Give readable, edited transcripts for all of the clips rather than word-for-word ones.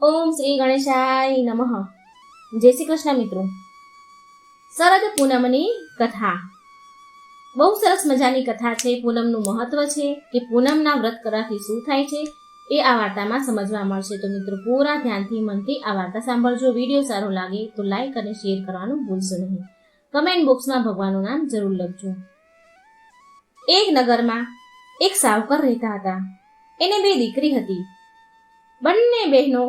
ઓમ શ્રી ગણેશાય નમઃ. જય શ્રી કૃષ્ણ મિત્રો. શરદ પૂનમની કથા બહુ સરસ મજાની કથા છે. પૂનમનું મહત્વ છે કે પૂનમના વ્રત કરવાથી શું થાય છે એ આ વાર્તામાં સમજવા મળશે. તો મિત્રો પૂરા ધ્યાનથી મનથી આ વાર્તા સાંભળજો. વિડીયો સારો લાગે તો લાઈક અને શેર કરવાનું ભૂલશો નહીં. કમેન્ટ બોક્સમાં ભગવાનનું નામ જરૂર લખજો. એક નગરમાં એક સાવકાર રહેતા હતા. એને 2 દીકરી હતી. બંને બહેનો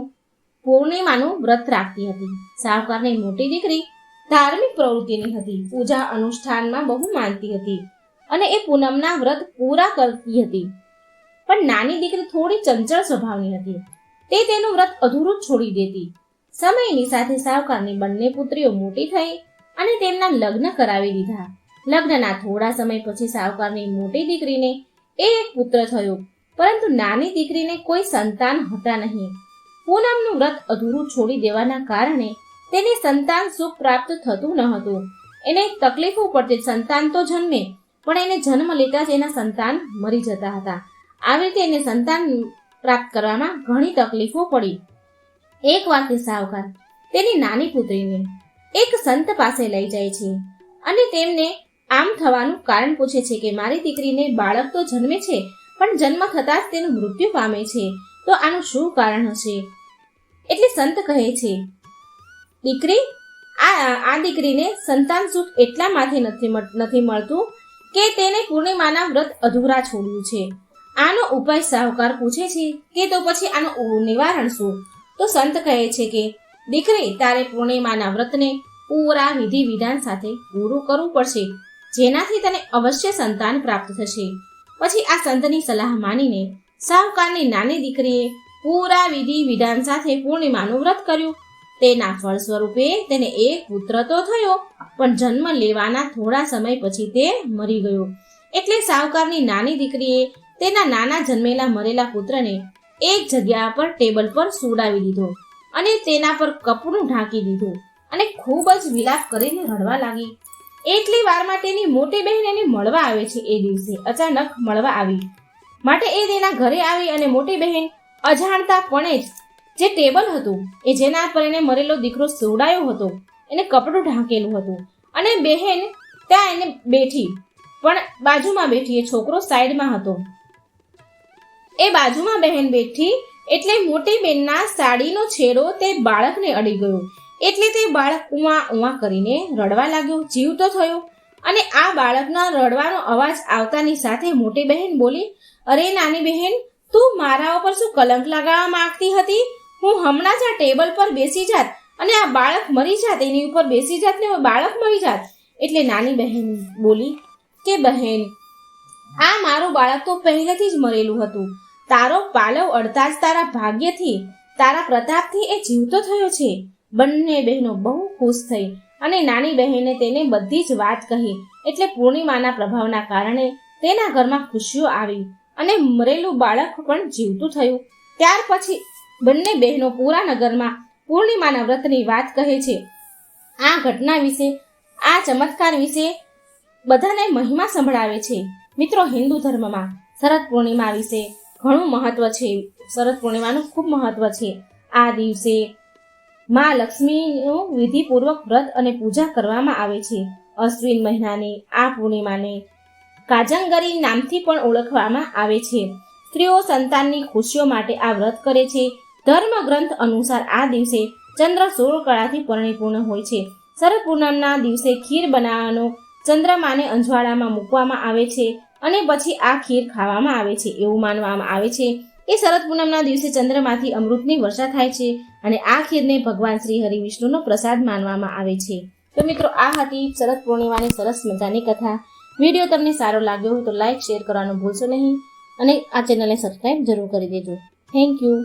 પૂર્ણિમાનું વ્રત રાખતી હતી. સાવકારની મોટી દીકરી ધાર્મિક પ્રવૃત્તિની હતી. પૂજા અનુષ્ઠાનમાં બહુ માનતી હતી અને એ પૂનમના વ્રત પૂરા કરતી હતી. પણ નાની દીકરી થોડી ચંચળ સ્વભાવની હતી. તે તેનું વ્રત અધૂરું છોડી દેતી. સમયની સાથે સાવકારની બંને પુત્રીઓ મોટી થઈ અને તેમના લગ્ન કરાવી દીધા. લગ્નના થોડા સમય પછી સાવકારની મોટી દીકરીને એક પુત્ર થયો, પરંતુ નાની દીકરીને કોઈ સંતાન હતા નહીં. પૂનમનું વ્રત અધૂરું છોડી દેવાના કારણે તેને સંતાન સુખ પ્રાપ્ત થતું ન હતું. એને તકલીફો પડતી. સંતાન તો જન્મે, પણ એને જન્મ લેતા જ એના સંતાન મરી જતા હતા. આવી રીતે એને સંતાન પ્રાપ્ત કરવામાં ઘણી તકલીફો પડી. એક વાર તે સાવકાર તેની નાની પુત્રીને એક સંત પાસે લઈ જાય છે અને તેમને આમ થવાનું કારણ પૂછે છે કે મારી દીકરીને બાળક તો જન્મે છે, પણ જન્મ થતાં જ તેનું મૃત્યુ પામે છે, તો આનું શું કારણ હશે? એટલે સંત કહે છે, દીકરી, આ દીકરીને સંતાન સુખ એટલા માટે નથી મળતું કે તેને પૂર્ણિમાના વ્રત અધૂરા છોડ્યું છે. આનો ઉપાય સાવકાર પૂછે છે કે તો પછી આનું નિવારણ શું? તો સંત કહે છે કે દીકરી, તારે પૂર્ણિમાના વ્રતને પૂરા વિધિ વિધાન સાથે પૂરું કરવું પડશે, જેનાથી તને અવશ્ય સંતાન પ્રાપ્ત થશે. પછી આ સંતની સલાહ માનીને સાવકારની નાની દીકરીએ પૂરા વિધિ વિધાન સાથે પૂર્ણિમાનું વ્રત કર્યું. તેના ફળ સ્વરૂપે તેને એક પુત્ર તો થયો, પણ જન્મ લેવાના થોડા સમય પછી તે મરી ગયો. એટલે સાવકારની નાની દીકરીએ તેના નાના જન્મેલા મરેલા પુત્રને એક જગ્યા પર ટેબલ પર સુવડાવી દીધો અને તેના પર કપડું ઢાંકી દીધું અને ખૂબ જ વિલાપ કરીને રડવા લાગી. એટલી વારમાં તેની મોટી બહેન એને મળવા આવે છે. એ દિવસે અચાનક મળવા આવી માટે એ તેના ઘરે આવી અને મોટી બહેન અજાણતાપણે જ જે ટેબલ હતું એ જેના પર એને મરેલો દીકરો સુવડાયો હતો, એને કપડું ઢાંકેલું હતું અને બહેન ત્યાં એને બેઠી, પણ બાજુમાં બેઠી. એ છોકરો સાઈડમાં હતો. એ બાજુમાં બહેન બેઠી એટલે મોટી બહેનના સાડીનો છેડો તે બાળકને અડી ગયો. એટલે તે બાળક ઉવા ઉવા કરીને રડવા લાગ્યો. જીવ તો થયો. અને આ બાળકના રડવાનો અવાજ આવતાની સાથે મોટી બહેન બોલી, અરે નાની બહેન, તું મારા ઉપર શું કલંક લગાવવા માંગતી હતી? હું હમણાં જ આ ટેબલ પર બેસી જાત અને આ બાળક મરી જાત, એની ઉપર બેસી જાત ને બાળક મરી જાત. એટલે નાની બહેન બોલી કે બહેન, આ મારું બાળક તો પહેલેથી જ મરેલું હતું. તારો પાલવ અડતા જ તારા ભાગ્યથી, તારા પ્રતાપથી એ જીવતો થયો છે. બંને બહેનો બહુ ખુશ થઈ અને નાની બહેને તેને બધી જ વાત કહી. એટલે પૂર્ણિમાના પ્રભાવના કારણે તેના ઘરમાં ખુશીઓ આવી અને મરેલું બાળક પણ જીવતું થયું. ત્યાર પછી બંને બહેનો પૂરા નગરમાં પૂર્ણિમાના વ્રતની વાત કહે છે. આ ઘટના વિશે, આ ચમત્કાર વિશે બધાને મહિમા સંભળાવે છે. મિત્રો, હિન્દુ ધર્મમાં શરદ પૂર્ણિમા વિશે ઘણું મહત્વ છે. શરદ પૂર્ણિમાનું ખૂબ મહત્વ છે. આ દિવસે માં લક્ષ્મીનું વિધિપૂર્વક વ્રત અને પૂજા કરવામાં આવે છે. અશ્વિન મહિનાની આ પૂર્ણિમાને કાજંગરી નામથી પણ ઓળખવામાં આવે છે. સ્ત્રીઓ સંતાનની ખુશીઓ માટે આ વ્રત કરે છે. ધર્મ ગ્રંથ અનુસાર આ દિવસે ચંદ્ર 16 કળાથી પરિપૂર્ણ હોય છે. શરદ પૂનમના દિવસે ખીર બનાવવાનો ચંદ્રમાને અંજવાળામાં મૂકવામાં આવે છે અને પછી આ ખીર ખાવામાં આવે છે. એવું માનવામાં આવે છે કે શરદ પૂનમના દિવસે ચંદ્રમાંથી અમૃતની વર્ષા થાય છે અને આ ખીરને ભગવાન શ્રી હરિ વિષ્ણુનો પ્રસાદ માનવામાં આવે છે. તો મિત્રો, આ હતી શરદ પૂર્ણિમાની સરસ મજાની કથા. વિડીયો તમને સારો લાગ્યો હોય તો લાઈક શેર કરવાનું ભૂલશો નહીં અને આ ચેનલને સબસ્ક્રાઈબ જરૂર કરી દેજો. Thank you.